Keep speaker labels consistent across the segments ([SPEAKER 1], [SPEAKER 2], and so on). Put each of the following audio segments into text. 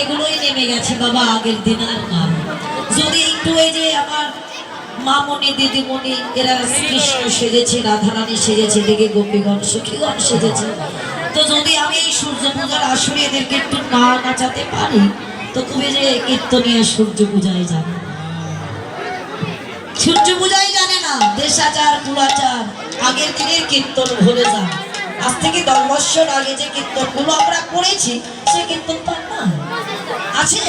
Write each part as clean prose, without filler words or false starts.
[SPEAKER 1] এগুলোই নেমে গেছে বাবা, আগের দিন আর না। যদি একটু এই যে আমার মামনি দিদিমণি এরা কৃষ্ণ সেজেছে, রাধারানী সেজেছে, দিকে গোপীগণ সখীগণ সেজেছে, তো যদি আমি এই সূর্য পূজার আসরে এদেরকে একটু না নাচাতে পারি তো খুবই যে কীর্তনীয় সূর্য পূজায় যাবে, সূর্য পূজাই জানে না, দেশাচার কুলাচার আগের দিনের কীর্তন ভুলে যান। আজ থেকে 10 বছর আগে যে কীর্তনগুলো আমরা করেছি সে কীর্তন তো না আছে।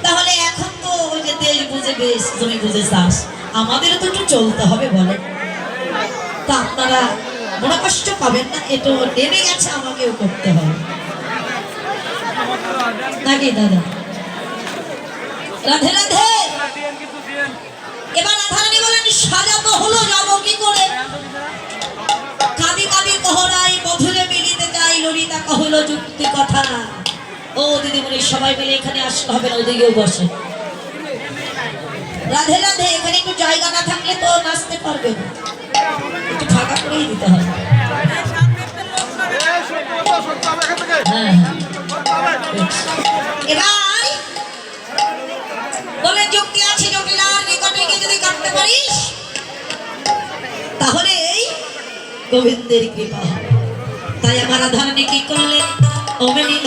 [SPEAKER 1] তাহলে এখন তো ওই যে দেশ বুঝে বেশ, জমি বুঝে চাষ, আমাদেরও তো একটু চলতে হবে বলে। তা আপনারা মনে কষ্ট পাবেন না, এটা নেমে গেছে, আমাকেও করতে হবে নাকি দাদা? রাধে রাধে। এবার রাধারানী বলেন সাজাতো হলো যাবো কি করে, কাঁদি কাঁদি কহরাই মধুরে মিলিতে যাই, ললিতা কহল যুক্তি কথা। ও দিদিমণি সবাই মিলে এখানে আসতে হবে না, ওদিকেও বসে। রাধে রাধে। এখানে একটু জায়গা না থাকলে তো নাচতে পারবে না, একটু ফাঁকা করেই দিতে হবে। এবার বলে যুক্তি আছে, জটিলার নিকটে গিয়ে যদি কাটতে পারিস তাহলে এই গোবিন্দের কৃপা হবে। তাই আমার রাধারানী কি করলেন, ওমনি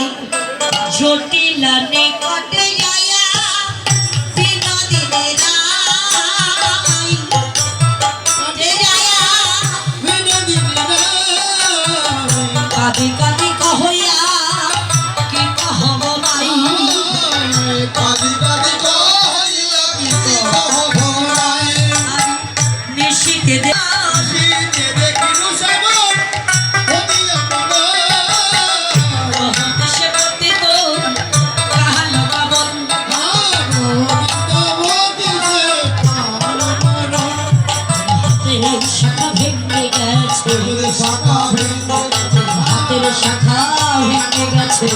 [SPEAKER 1] জটিলা নিকটে যায়া বিনোদিনী রাই যায়া বিনোদিনী রাই কাঁদি কাঁদি কহইয়া কি কহব নাই, কাঁদি কাঁদি কহইয়া কি কহব নাই, নিশিতে শাখা ভেঙে গেছে।